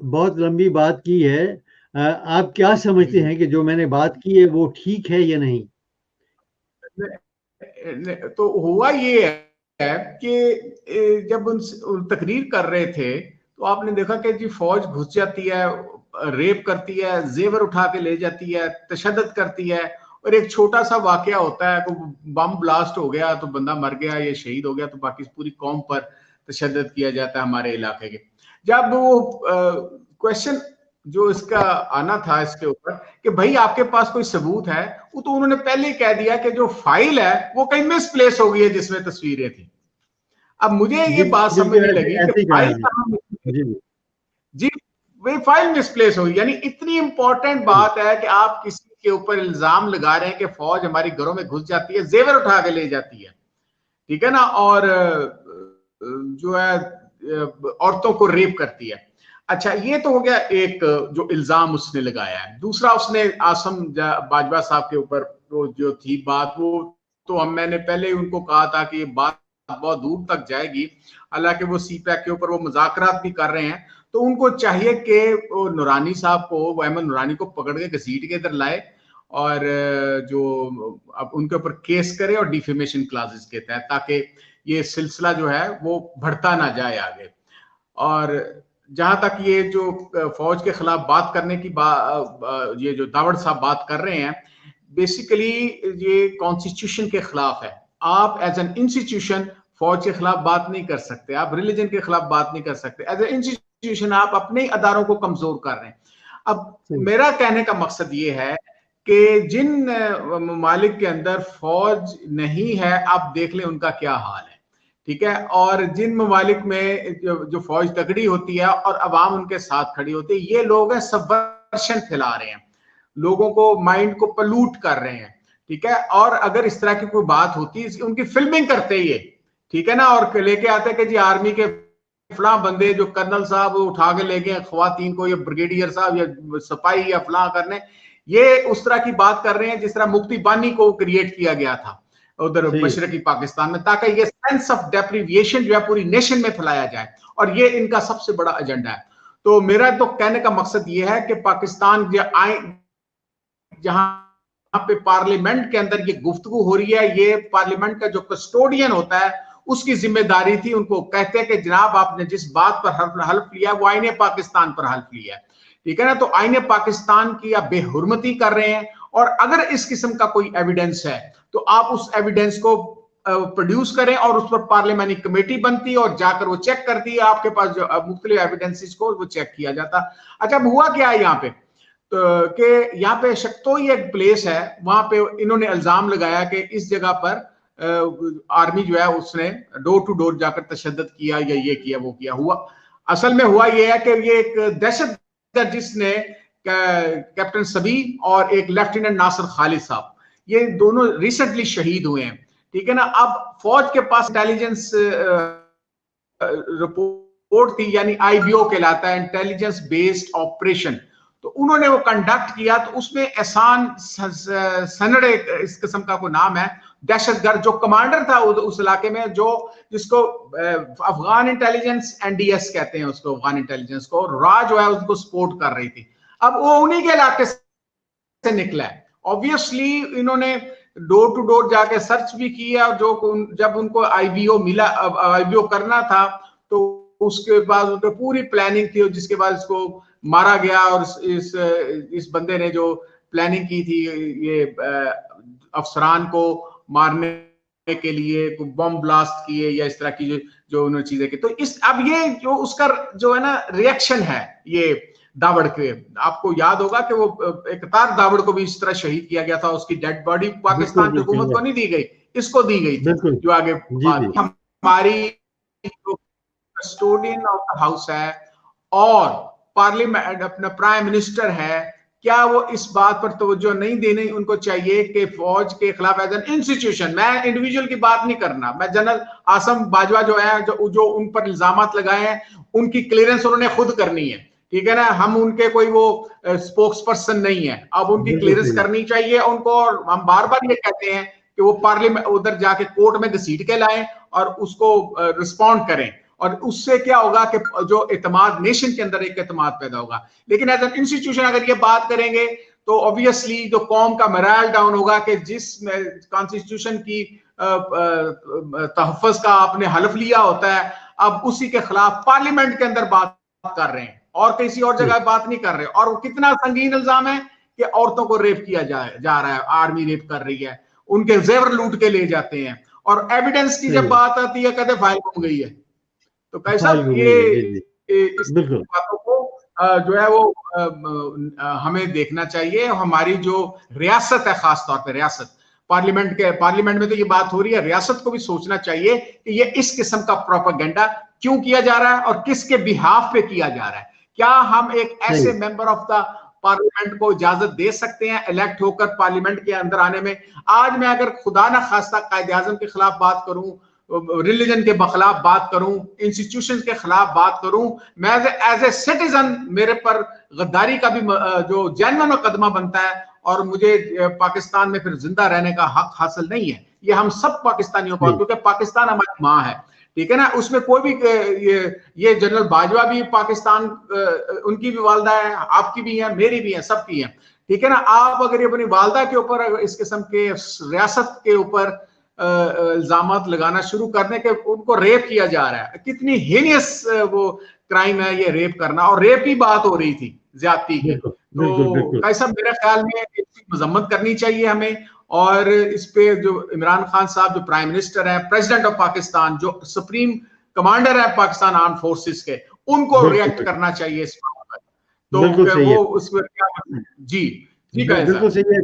बहुत लंबी बात की है। आप क्या समझते जी हैं कि जो मैंने बात की है वो ठीक है या नहीं? तो हुआ ये है कि जब उन तकरीर कर रहे थे तो आपने देखा कि जी फौज घुस जाती है, रेप करती है, जेवर उठा के ले जाती है, तशद्दुद करती है, और एक छोटा सा वाकया होता है, बम ब्लास्ट हो गया तो बंदा मर गया या शहीद हो गया तो बाकी पूरी कौम पर तशद्दुद किया जाता है हमारे इलाके के। जब वो क्वेश्चन जो इसका आना था इसके ऊपर कि भाई आपके पास कोई सबूत है, वो तो उन्होंने पहले ही कह दिया कि जो फाइल है वो कहीं मिसप्लेस हो गई है जिसमें तस्वीरें थी। अब मुझे ये जी, बात समझ बिल्कुल नहीं ऐसे लगी कि ऐसे ही कहा फाइल है। कहां मिसप्लेस। जी, जी, वे फाइल मिसप्लेस हुई, यानी इतनी इंपॉर्टेंट जी, बात है कि आप किसी के ऊपर इल्जाम लगा रहे हैं कि फौज हमारे घरों में घुस जाती है, जेवर उठा के ले जाती है, ठीक है ना, और जो है औरतों को रेप करती है। अच्छा, ये तो हो गया एक जो इल्जाम उसने लगाया है। दूसरा, उसने आसम बाजवा साहब के ऊपर वो जो थी बात, वो तो हम मैंने पहले ही उनको कहा था कि ये बात बहुत दूर तक जाएगी। हालांकि वो सी पैक के ऊपर वो मुज़ाकरात भी कर रहे हैं, तो उनको चाहिए कि वो नूरानी साहब को, वो अहमद नूरानी को पकड़ के घसीट के इधर लाए और जो अब उनके ऊपर केस करे और डिफेमेशन क्लासेस के तहत, ताकि ये सिलसिला जो है वो बढ़ता ना जाए आगे। और जहां तक ये जो फौज के खिलाफ बात करने की ये जो दावड़ साहब बात कर रहे हैं, बेसिकली ये कॉन्स्टिट्यूशन के खिलाफ है। आप एज एन इंस्टीट्यूशन फौज के खिलाफ बात नहीं कर सकते, आप रिलीजन के खिलाफ बात नहीं कर सकते। एज एन इंस्टीट्यूशन आप अपने अदारों को कमजोर कर रहे हैं। अब सही। मेरा कहने का मकसद ये है कि जिन ममालिक के अंदर फौज नहीं है, आप देख लें उनका क्या हाल है, ठीक है। और जिन ममालिक में जो फौज तगड़ी होती है और अवाम उनके साथ खड़ी होती है, ये लोग हैं सबवर्शन फैला रहे हैं, लोगों को माइंड को पलूट कर रहे हैं, ठीक है। और अगर इस तरह की कोई बात होती है, उनकी फिल्मिंग करते ही, ठीक है ना, और लेके आते हैं कि जी आर्मी के फला बंदे जो कर्नल साहब उठा के ले गए खवातीन को, या ब्रिगेडियर साहब या सिपाही या फला करने, ये उस तरह की बात कर रहे हैं जिस तरह मुफ्ती बानी को क्रिएट किया गया था उधर सही है। मशरकी पाकिस्तान में, ताकि ये सेंस ऑफ डेप्रीविएशन जो है पूरी नेशन में फैलाया जाए, और ये इनका सबसे बड़ा एजेंडा है। तो मेरा तो कहने का मकसद ये है कि पाकिस्तान जहां पे पार्लियामेंट के अंदर ये गुफ्तगू हो रही है, ये पार्लियामेंट का जो कस्टोडियन होता है उसकी जिम्मेदारी थी। उनको कहते हैं कि जनाब आपने जिस बात पर हल्फ लिया वो आईने पाकिस्तान पर हल्फ लिया है, ठीक है ना। तो आईने पाकिस्तान की आप बेहुरमती कर रहे हैं, और अगर इस किस्म का कोई एविडेंस है तो आप उस एविडेंस को प्रोड्यूस करें, और उस पर पार्लियामेंट्री कमेटी बनती है और जाकर वो चेक करती है, आपके पास जो मुख्तलिफ एविडेंसेस को वो चेक किया जाता। अच्छा, अब हुआ क्या है यहाँ पे, तो कि यहाँ पे शक्तोई एक प्लेस है, वहां पे इन्होंने इल्जाम लगाया कि इस जगह पर आर्मी जो है उसने डोर टू डोर जाकर तशद्दुद किया या ये किया वो किया। हुआ असल में हुआ ये है कि ये एक दहशत गर्द जिसने कैप्टन सभी और एक लेफ्टिनेंट नासिर खालिद साहब, ये दोनों रिसेंटली शहीद हुए हैं, ठीक है ना। अब फौज के पास इंटेलिजेंस रिपोर्ट थी, यानी आईबीओ कहलाता है, इंटेलिजेंस बेस्ड ऑपरेशन। तो उन्होंने वो कंडक्ट किया, तो उसमें एहसान सनड़ इस किस्म का कोई नाम है, दहशतगर्द जो कमांडर था उस इलाके में, जो जिसको अफगान इंटेलिजेंस एनडीएस कहते हैं उसको, अफगान इंटेलिजेंस को, रा जो है उसको सपोर्ट कर रही थी। अब वो उन्हीं के इलाके से निकला है। ऑब्वियसली इन्होंने डोर टू डोर जाके सर्च भी किया, जो जब उनको आईबीओ मिला, आईबीओ करना था, तो उसके बाद उनकी पूरी प्लानिंग थी, जिसके बाद इसको मारा गया। और इस बंदे ने जो प्लानिंग की थी ये अफसरान को मारने के लिए, बम ब्लास्ट किए या इस तरह की जो उन्होंने चीजें की। तो इस अब ये जो उसका जो है ना रिएक्शन है, ये दावड़ के, आपको याद होगा कि वो इकतार दावड़ को भी इस तरह शहीद किया गया था, उसकी डेड बॉडी बिल्कुल पाकिस्तान की बिल्कुल हुकूमत को है। नहीं दी गई, इसको दी गई थी, बिल्कुल। जो आगे जी बात जी। हमारी जो कस्टोडियन ऑफ द हाउस है और पार्लियामेंट अपना प्राइम मिनिस्टर है, क्या वो इस बात पर तवज्जो नहीं देने उनको चाहिए कि फौज के खिलाफ एज एन इंस्टीट्यूशन, मैं इंडिविजुअल की बात नहीं करना, मैं जनरल आसम बाजवा जो है, जो उन पर इल्जाम लगाए हैं, उनकी क्लियरेंस उन्होंने खुद करनी है, ठीक है ना। हम उनके कोई वो स्पोक्स पर्सन नहीं है, अब उनकी बिल्कुल क्लियरेंस सही है। करनी चाहिए उनको। और हम बार बार ये कहते हैं कि वो पार्लियामेंट उधर जाके कोर्ट में घसीट के लाएं और उसको रिस्पॉन्ड करें, और उससे क्या होगा कि जो एतमाद नेशन के अंदर एक एतमाद पैदा होगा। लेकिन एज एन इंस्टीट्यूशन अगर ये बात करेंगे तो ऑब्वियसली जो कौम का मोरल डाउन होगा कि जिस कॉन्स्टिट्यूशन की तहफ़्फ़ुज़ का आपने हल्फ लिया होता है, अब उसी के खिलाफ पार्लियामेंट के अंदर बात कर रहे हैं और किसी और जगह बात नहीं कर रहे। और वो कितना संगीन इल्जाम है कि औरतों को रेप किया जा रहा है, आर्मी रेप कर रही है, उनके जेवर लूट के ले जाते हैं, और एविडेंस की जब बात आती है कहते फाइल गुम गई है। तो कैसा ये इस बातों को जो है वो हमें देखना चाहिए। हमारी जो रियासत है, खासतौर पर रियासत, पार्लियामेंट में तो ये बात हो रही है, रियासत को भी सोचना चाहिए कि ये इस किस्म का प्रोपेगेंडा क्यों किया जा रहा है और किसके बिहाफ पे किया जा रहा है। क्या हम एक ऐसे मेंबर ऑफ द पार्लियामेंट को इजाजत दे सकते हैं इलेक्ट होकर पार्लियामेंट के अंदर आने में? आज मैं अगर खुदा ना खास्ता कायदे आजम के खिलाफ बात करूं, रिलीजन के खिलाफ बात करूं, इंस्टीट्यूशन के खिलाफ बात करूं, मैं एज ए सिटीजन मेरे पर गद्दारी का भी जो जेन्युइन मुकदमा बनता है और मुझे पाकिस्तान में फिर जिंदा रहने का हक हासिल नहीं है। ये हम सब पाकिस्तानियों को, क्योंकि पाकिस्तान हमारी माँ है, ठीक है ना। उसमें कोई भी ये जनरल बाजवा भी पाकिस्तान, उनकी भी वालदा है, आपकी भी है, मेरी भी है, सबकी है, ठीक है ना। आप अगर अपनी वालदा के ऊपर इस किस्म के रियासत के ऊपर इल्जामात लगाना शुरू करने के, उनको रेप किया जा रहा है, कितनी हीनियस वो क्राइम है ये रेप करना, और रेप की बात हो रही थी, ज्यादती की। तो कैसा मेरे ख्याल में इसकी मजम्मत करनी चाहिए हमें, और इस पे जो इमरान खान साहब जो प्राइम मिनिस्टर है, प्रेसिडेंट ऑफ पाकिस्तान, जो सुप्रीम कमांडर है पाकिस्तान आर्म फोर्सेस के, उनको रिएक्ट करना चाहिए इस बात पर। तो वो उस पर क्या, जी जी बिल्कुल सही है।